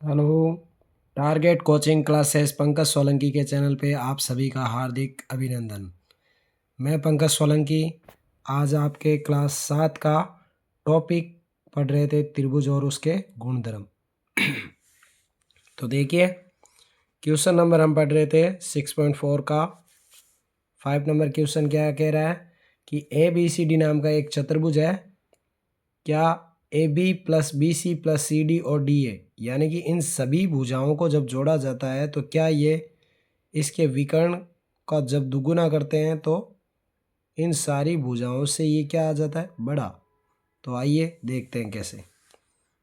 Hello. Target coaching classes Pankaj Solanki के channel पे आप सभी का हार्दिक अभिनंदन। मैं पंकज सोलंकी आज आपके क्लास 7 का टॉपिक पढ़ रहे थे त्रिभुज और उसके गुणधर्म। तो देखिए, क्वेश्चन नंबर हम पढ़ रहे थे 6.4 का 5 नंबर क्वेश्चन क्या कह रहा है कि ABCD नाम का एक चतुर्भुज है। क्या AB plus BC plus CD और DA यानी कि इन सभी भुजाओं को जब जोड़ा जाता है तो क्या ये इसके विकर्ण का जब दुगुना करते हैं तो इन सारी भुजाओं से ये क्या आ जाता है, बड़ा। तो आइए देखते हैं कैसे।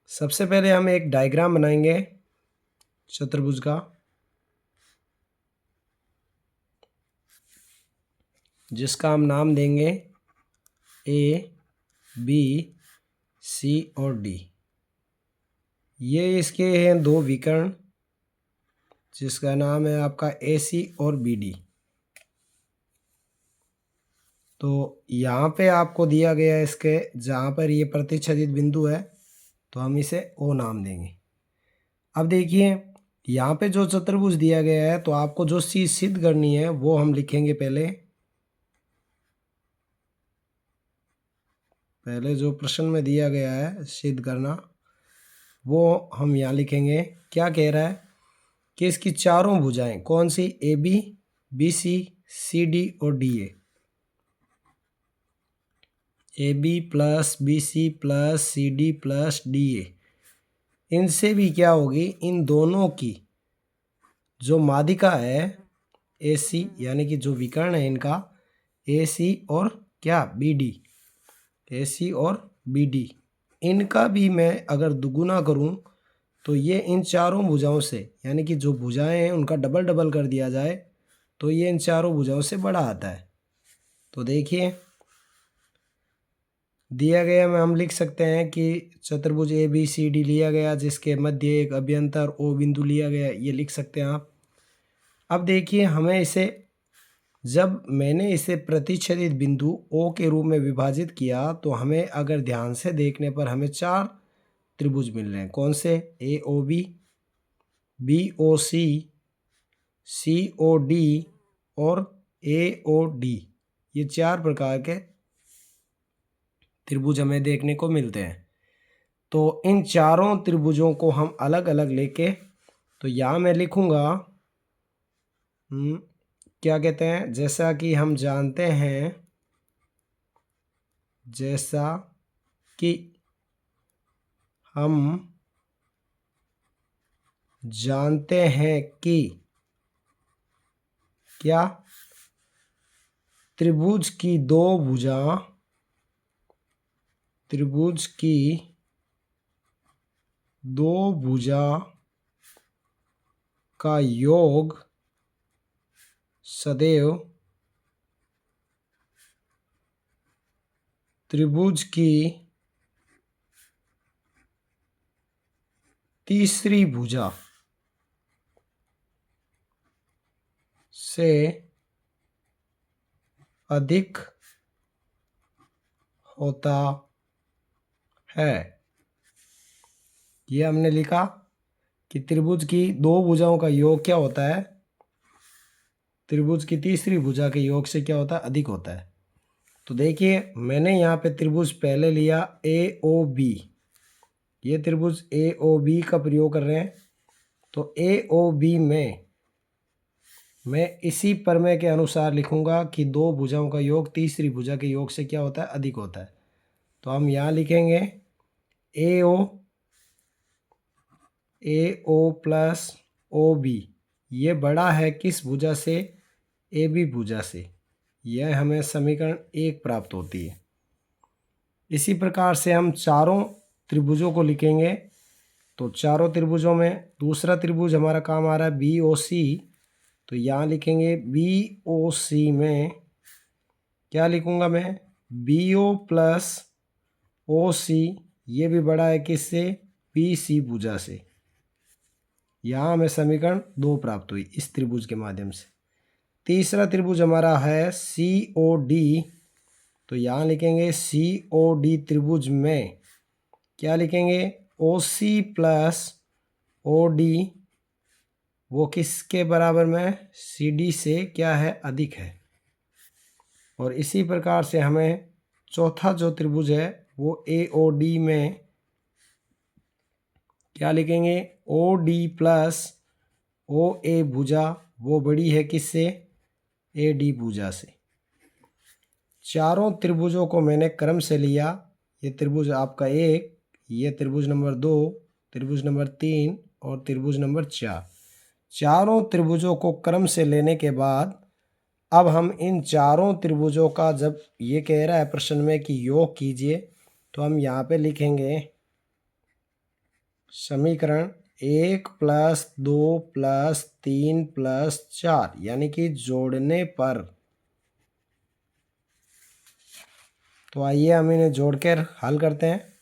सबसे पहले हम एक डायग्राम बनाएंगे चतुर्भुज का, जिसका हम नाम देंगे ABC और D। ये इसके हैं दो विकर्ण, जिसका नाम है आपका AC और BD। तो यहाँ पे आपको दिया गया है इसके जहाँ पर ये प्रतिच्छेदित बिंदु है, तो हम इसे O नाम देंगे। अब देखिए, यहाँ पे जो चतुर्भुज दिया गया है तो आपको जो चीज़ सिद्ध करनी है वो हम लिखेंगे। पहले जो प्रश्न में दिया गया है सिद्ध करना, वो हम यहाँ लिखेंगे। क्या कह रहा है कि इसकी चारों भुजाएं कौन सी, AB BC CD और DA, AB plus BC plus CD plus DA, इनसे भी क्या होगी, इन दोनों की जो माध्यिका है AC यानी कि जो विकर्ण है इनका AC और क्या BD, AC और BD, इनका भी मैं अगर दुगुना करूं तो ये इन चारों भुजाओं से यानी कि जो भुजाएं हैं उनका डबल डबल कर दिया जाए तो ये इन चारों भुजाओं से बड़ा आता है। तो देखिए, दिया गया में हम लिख सकते हैं कि चतुर्भुज ABCD लिया गया जिसके मध्य एक अभ्यंतर O बिंदु लिया गया, ये लिख सकते हैं आप। अब देखिए, हमें इसे जब मैंने इसे प्रतिच्छेदित बिंदु O के रूप में विभाजित किया तो हमें अगर ध्यान से देखने पर हमें चार त्रिभुज मिल रहे हैं। कौन से, AOB BOC COD और AOD, ये चार प्रकार के त्रिभुज हमें देखने को मिलते हैं। तो इन चारों त्रिभुजों को हम अलग अलग लेके, तो यहाँ मैं लिखूंगा क्या कहते हैं, जैसा कि हम जानते हैं, जैसा कि हम जानते हैं कि क्या त्रिभुज की दो भुजा, त्रिभुज की दो भुजा का योग सदैव त्रिभुज की तीसरी भुजा से अधिक होता है। ये हमने लिखा कि त्रिभुज की दो भुजाओं का योग क्या होता है, त्रिभुज की तीसरी भुजा के योग से क्या होता है, अधिक होता है। तो देखिए, मैंने यहाँ पे त्रिभुज पहले लिया AOB, ये त्रिभुज AOB का प्रयोग कर रहे हैं। तो AOB में मैं इसी प्रमेय के अनुसार लिखूंगा कि दो भुजाओं का योग तीसरी भुजा के योग से क्या होता है, अधिक होता है। तो हम यहाँ लिखेंगे AO प्लस OB, ये बड़ा है किस भुजा से, AB भुजा से। यह हमें समीकरण 1 प्राप्त होती है। इसी प्रकार से हम चारों त्रिभुजों को लिखेंगे। तो चारों त्रिभुजों में दूसरा त्रिभुज हमारा काम आ रहा है BOC, तो यहाँ लिखेंगे BOC में क्या लिखूंगा मैं, BO प्लस OC, ये भी बड़ा है किससे, BC भुजा से। यहाँ हमें समीकरण 2 प्राप्त हुई इस त्रिभुज के माध्यम से। तीसरा त्रिभुज हमारा है COD, तो यहाँ लिखेंगे COD त्रिभुज में क्या लिखेंगे, OC प्लस ओ डी वो किसके बराबर में, सी डी से क्या है, अधिक है। और इसी प्रकार से हमें चौथा जो त्रिभुज है वो ए ओ डी में क्या लिखेंगे, ओ डी प्लस ओ ए भुजा वो बड़ी है किससे, ए डी भुजा से। चारों त्रिभुजों को मैंने क्रम से लिया, ये त्रिभुज आपका 1, ये त्रिभुज नंबर 2, त्रिभुज नंबर 3 और त्रिभुज नंबर 4। चारों त्रिभुजों को क्रम से लेने के बाद अब हम इन चारों त्रिभुजों का, जब ये कह रहा है प्रश्न में कि योग कीजिए, तो हम यहाँ पे लिखेंगे समीकरण 1 + 2 + 3 + 4, यानी कि जोड़ने पर। तो आइए हम इन्हें जोड़कर हल करते हैं।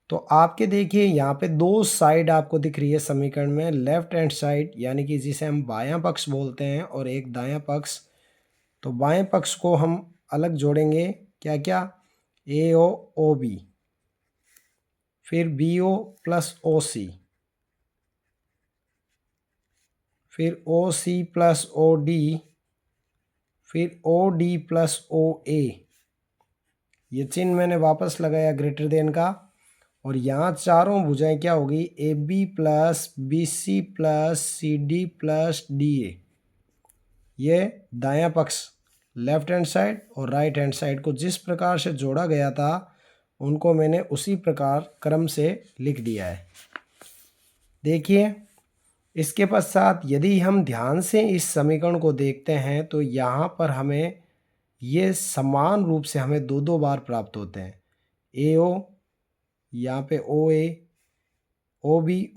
तो आपके देखिए यहाँ पे दो साइड आपको दिख रही है समीकरण में, लेफ्ट हैंड साइड यानी कि जिसे हम बायां पक्ष बोलते हैं, और एक दायां पक्ष। तो बाएं पक्ष को हम अलग जोड़ेंगे, क्या क्या, ए ओ ओ बी, फिर बी ओ प्लस ओ सी, फिर ओ सी प्लस ओ डी, फिर ओ डी प्लस ओ ए। ये चिन्ह मैंने वापस लगाया ग्रेटर देन का। और यहाँ चारों भुजाएं क्या होगी, A B plus B C plus C D plus D A. ये दायां पक्ष लेफ्ट हैंड साइड और राइट हैंड साइड को जिस प्रकार से जोड़ा गया था उनको मैंने उसी प्रकार क्रम से लिख दिया है। देखिए इसके पश्चात यदि हम ध्यान से इस समीकरण को देखते हैं तो यहाँ पर हमें ये समान रूप से हमें दो दो बार प्राप्त होते हैं। ए ओ, यहाँ पे ओ ए, ओ बी,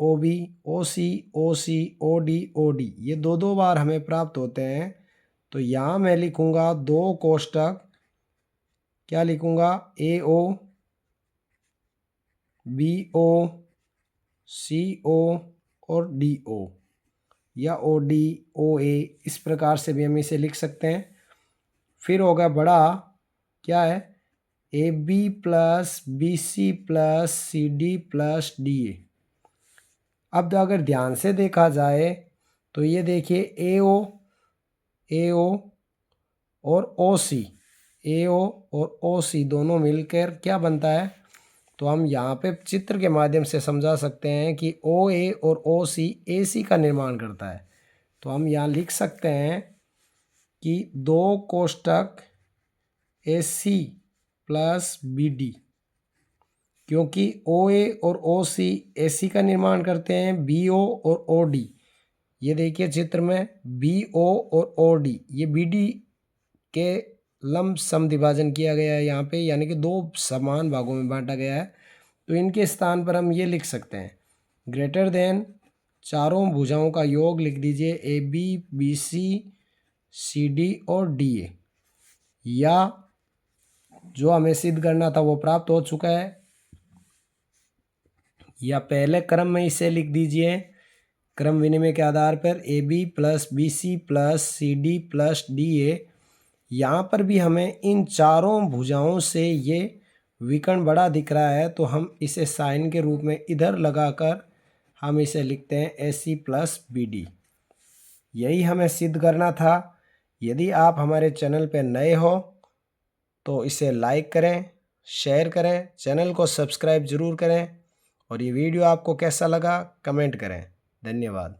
ओ सी, ओ डी, ये दो दो बार हमें प्राप्त होते हैं। तो यहाँ मैं लिखूँगा दो कोष्टक, क्या लिखूँगा, ए ओ, बी ओ, सी ओ और डी ओ, या ओ डी ओ ए, इस प्रकार से भी हम इसे लिख सकते हैं। फिर होगा बड़ा, क्या है, A B plus B C plus C D plus D A. अब अगर ध्यान से देखा जाए तो ये देखिए ए ओ और ओ सी, ए ओ और ओ सी दोनों मिलकर क्या बनता है, तो हम यहाँ पे चित्र के माध्यम से समझा सकते हैं कि ओ ए और ओ सी ए सी का निर्माण करता है। तो हम यहाँ लिख सकते हैं कि दो कोष्टक ए सी प्लस बी डी, क्योंकि ओ ए और ओ सी ए सी का निर्माण करते हैं, बी ओ और ओ डी। ये देखिए चित्र में बी ओ और ओ डी, ये बी डी के लंब समद्विभाजन किया गया है यहाँ पे, यानी कि दो समान भागों में बांटा गया है। तो इनके स्थान पर हम ये लिख सकते हैं ग्रेटर देन चारों भुजाओं का योग लिख दीजिए, A B, B C, C D और डी ए। या जो हमें सिद्ध करना था वो प्राप्त हो चुका है, या पहले क्रम में इसे लिख दीजिए क्रम विनिमय के आधार पर, A B plus B C plus C D plus D A. यहाँ पर भी हमें इन चारों भुजाओं से ये विकर्ण बड़ा दिख रहा है, तो हम इसे साइन के रूप में इधर लगाकर हम इसे लिखते हैं ए सी प्लस बी डी। यही हमें सिद्ध करना था। यदि आप हमारे चैनल पर नए हो तो इसे लाइक करें, शेयर करें, चैनल को सब्सक्राइब ज़रूर करें, और ये वीडियो आपको कैसा लगा कमेंट करें। धन्यवाद।